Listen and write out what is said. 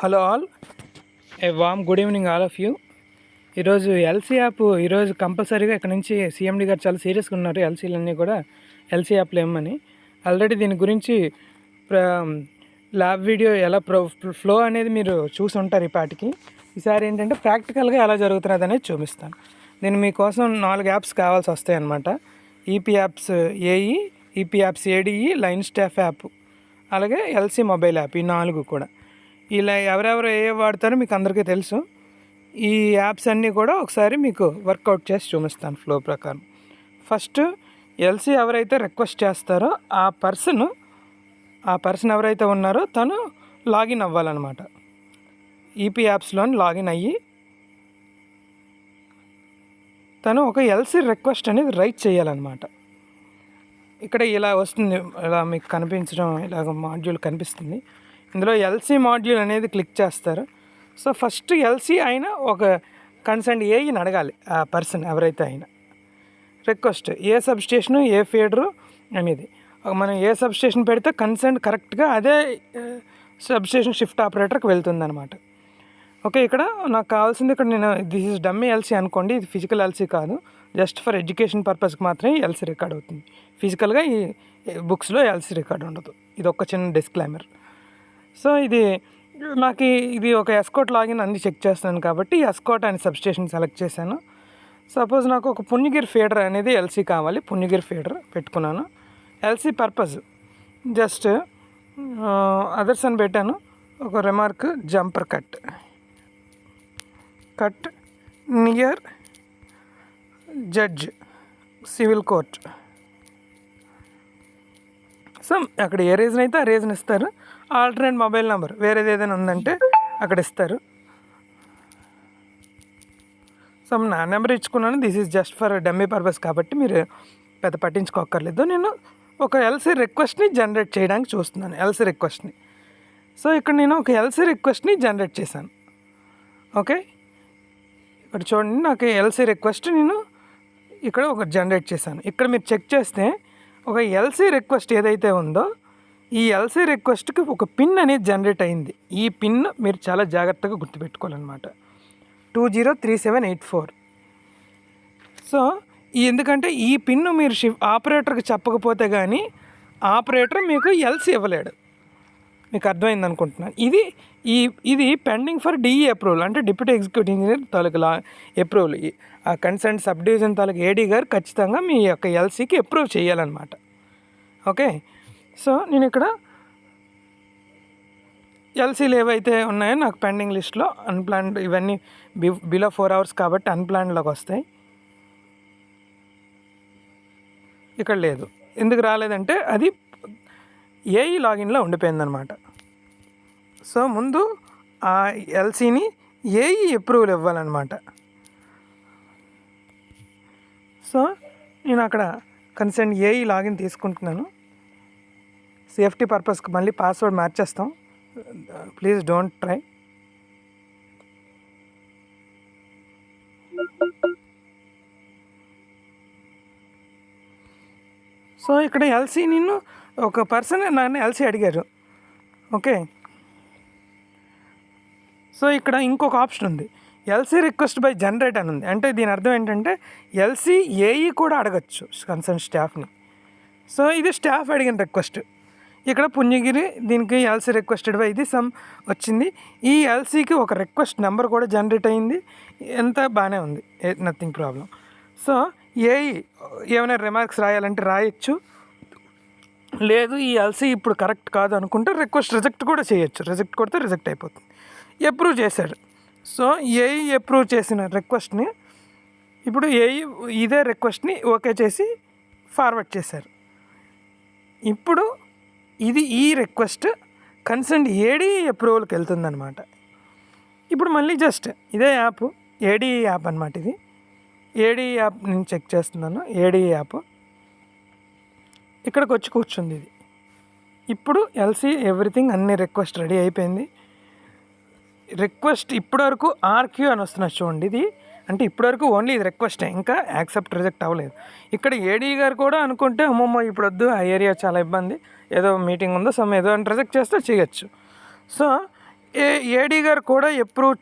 Hello all, A warm good evening all of you. ఈరోజు LC app ఈరోజు కంపల్సరీగా ఇక్కడ నుంచి సీఎండీ గారు చాలా సీరియస్గా ఉన్నారు. ఎల్సీలన్నీ కూడా ఎల్సీ యాప్లు ఏమని ఆల్రెడీ దీని గురించి ల్యాబ్ వీడియో ఎలా ఫ్లో అనేది మీరు చూసి ఉంటారు. ఈ పాటికి ఈసారి ఏంటంటే ప్రాక్టికల్గా ఎలా జరుగుతున్నది అనేది చూపిస్తాను. నేను మీకోసం 4 యాప్స్ కావాల్సి వస్తాయి అన్నమాట. EP apps AE, EP apps ADE, line staff app, అలాగే ఎల్సీ మొబైల్ యాప్. ఈ 4 కూడా ఇలా ఎవరెవరు ఏ వాడతారో మీకు అందరికీ తెలుసు. ఈ యాప్స్ అన్నీ కూడా ఒకసారి మీకు వర్కౌట్ చేసి చూపిస్తాను ఫ్లో ప్రకారం. ఫస్ట్ ఎల్సీ ఎవరైతే రిక్వెస్ట్ చేస్తారో ఆ పర్సన్ ఎవరైతే ఉన్నారో తను లాగిన్ అవ్వాలన్నమాట. ఈపీ యాప్స్లోని లాగిన్ అయ్యి తను ఒక ఎల్సీ రిక్వెస్ట్ అనేది రైట్ చేయాలన్నమాట. ఇక్కడ ఇలా వస్తుంది, ఇలా మీకు కనిపించడం, ఇలాగ మాడ్యూల్ కనిపిస్తుంది. ఇందులో ఎల్సీ మాడ్యూల్ అనేది క్లిక్ చేస్తారు. సో ఫస్ట్ ఎల్సీ అయినా ఒక కన్సర్న్ ఏఈని అడగాలి. ఆ పర్సన్ ఎవరైతే అయినా రిక్వెస్ట్ ఏ సబ్స్టేషను ఏ ఫీడరు అనేది మనం ఏ సబ్స్టేషన్ పెడితే కన్సర్న్ కరెక్ట్గా అదే సబ్స్టేషన్ షిఫ్ట్ ఆపరేటర్కి వెళ్తుంది అనమాట. ఓకే, ఇక్కడ నాకు కావాల్సింది, ఇక్కడ నేను దిస్ ఇస్ డమ్మీ ఎల్సీ అనుకోండి, ఇది ఫిజికల్ ఎల్సీ కాదు, జస్ట్ ఫర్ ఎడ్యుకేషన్ పర్పస్కి మాత్రమే ఎల్సీ రికార్డ్ అవుతుంది. ఫిజికల్గా ఈ బుక్స్లో ఎల్సీ రికార్డ్ ఉండదు. ఇది ఒక చిన్న డిస్క్లైమర్. సో నాకు ఇది ఒక ఎస్కోట్ లాగిన్ అన్ని చెక్ చేస్తున్నాను కాబట్టి ఎస్కోట్ అనే సబ్స్టేషన్ సెలెక్ట్ చేశాను. సపోజ్ నాకు ఒక పుణ్యగిరి ఫీడర్ అనేది ఎల్సీ కావాలి, పుణ్యగిరి ఫీడర్ పెట్టుకున్నాను. ఎల్సీ పర్పస్ జస్ట్ అదర్స్ అని పెట్టాను. ఒక remark jumper cut near judge civil court. So అక్కడ ఏ రీజన్ అయితే ఆ రీజన్ ఇస్తారు. ఆల్టర్నేట్ మొబైల్ నెంబర్ వేరేది ఏదైనా ఉందంటే అక్కడ ఇస్తారు. సో నా నెంబర్ ఇచ్చుకున్నాను. This is just for dummy purpose కాబట్టి మీరు పెద్ద పట్టించుకోక్కర్లేదు. నేను ఒక ఎల్సీ రిక్వెస్ట్ని జనరేట్ చేయడానికి చూస్తున్నాను, ఎల్సీ రిక్వెస్ట్ని. సో ఇక్కడ నేను ఒక ఎల్సీ రిక్వెస్ట్ని జనరేట్ చేశాను. ఓకే, ఇక్కడ చూడండి, నాకు ఎల్సీ రిక్వెస్ట్ నేను ఇక్కడ ఒక జనరేట్ చేశాను. ఇక్కడ మీరు చెక్ చేస్తే ఒక ఎల్సీ రిక్వెస్ట్ ఏదైతే ఉందో ఈ ఎల్సీ రిక్వెస్ట్కి ఒక పిన్ అనేది జనరేట్ అయింది. ఈ పిన్ మీరు చాలా జాగ్రత్తగా గుర్తుపెట్టుకోవాలన్నమాట, 203784. సో ఎందుకంటే ఈ పిన్ మీరు ఆపరేటర్కి చెప్పకపోతే కానీ ఆపరేటర్ మీకు ఎల్సీ ఇవ్వలేడు. మీకు అర్థమైంది అనుకుంటున్నాను. ఇది పెండింగ్ ఫర్ డిఈ అప్రూవల్, అంటే డిప్యూటీ ఎగ్జిక్యూటివ్ ఇంజనీర్ తాలూకు అప్రూవల్. ఆ కన్సర్న్ సబ్ డివిజన్ తాలూకు ఏడీ గారు ఖచ్చితంగా మీ యొక్క ఎల్సీకి అప్రూవ్ చేయాలన్నమాట. ఓకే, సో నేను ఇక్కడ ఎల్సీలు ఏవైతే ఉన్నాయో నాకు పెండింగ్ లిస్ట్లో అన్ప్లాన్డ్, ఇవన్నీ బిలో 4 hours కాబట్టి అన్ప్లాన్డ్లోకి వస్తాయి. ఇక్కడ లేదు. ఎందుకు రాలేదంటే అది ఏఈ లాగిన్లో ఉండిపోయిందనమాట. సో ముందు ఆ ఎల్సీని ఏఈ అప్రూవల్ ఇవ్వాలన్నమాట. సో నేను అక్కడ కన్సర్న్ ఏఈ లాగిన్ తీసుకుంటున్నాను. సేఫ్టీ పర్పస్కి మళ్ళీ పాస్వర్డ్ మార్చేస్తాం, ప్లీజ్ డోంట్ ట్రై. సో ఇక్కడ ఎల్సీ నేను ఒక పర్సన్ నన్ను ఎల్సీ అడిగారు. ఓకే, సో ఇక్కడ ఇంకొక ఆప్షన్ ఉంది, ఎల్సీ రిక్వెస్ట్ బై జనరేట్ అని ఉంది. అంటే దీని అర్థం ఏంటంటే ఎల్సీ ఏఈ కూడా అడగచ్చు కన్సర్న్ స్టాఫ్ని. సో ఇది స్టాఫ్ అడిగిన రిక్వెస్ట్. ఇక్కడ పుణ్యగిరి దీనికి ఎల్సీ రిక్వెస్టెడ్ బై ఇది సమ్ వచ్చింది. ఈ ఎల్సీకి ఒక రిక్వెస్ట్ నెంబర్ కూడా జనరేట్ అయింది. ఎంత బాగానే ఉంది, నథింగ్ ప్రాబ్లం. సో ఏఈ ఏమైనా రిమార్క్స్ రాయాలంటే రాయొచ్చు, లేదు ఈ ఎల్సీ ఇప్పుడు కరెక్ట్ కాదు అనుకుంటే రిక్వెస్ట్ రిజెక్ట్ కూడా చేయొచ్చు. రిజెక్ట్ కొడితే రిజెక్ట్ అయిపోతుంది. అప్రూవ్ చేశాడు. సో ఏఈ అప్రూవ్ చేసిన రిక్వెస్ట్ని ఇప్పుడు ఏఈ ఇదే రిక్వెస్ట్ని ఓకే చేసి ఫార్వర్డ్ చేశారు. ఇప్పుడు ఈ రిక్వెస్ట్ కన్సర్న్ ఏడీ అప్రూవల్కి వెళ్తుందన్నమాట. ఇప్పుడు మళ్ళీ జస్ట్ ఇదే యాప్ ఏడీ యాప్ అనమాట. ఇది ఏడీ యాప్ నేను చెక్ చేస్తున్నాను. ఏడీ యాప్ ఇక్కడికి వచ్చి కూర్చుంది. ఇది ఇప్పుడు ఎల్సీ ఎవ్రీథింగ్ అన్ని రిక్వెస్ట్ రెడీ అయిపోయింది. రిక్వెస్ట్ ఇప్పటివరకు ఆర్క్యూ అని వస్తున్నది చూడండి. ఇది అంటే ఇప్పటివరకు ఓన్లీ ఇది రిక్వెస్టే, ఇంకా యాక్సెప్ట్ రిజెక్ట్ అవ్వలేదు. ఇక్కడ ఏడీ గారు కూడా అనుకుంటే అమ్మమ్మ ఇప్పుడు వద్దు, ఆ ఏరియా చాలా ఇబ్బంది, ఏదో మీటింగ్ ఉందో ఏదో అని రిజెక్ట్ చేస్తే చేయొచ్చు. సో ఏడీ గారు కూడా అప్రూవ్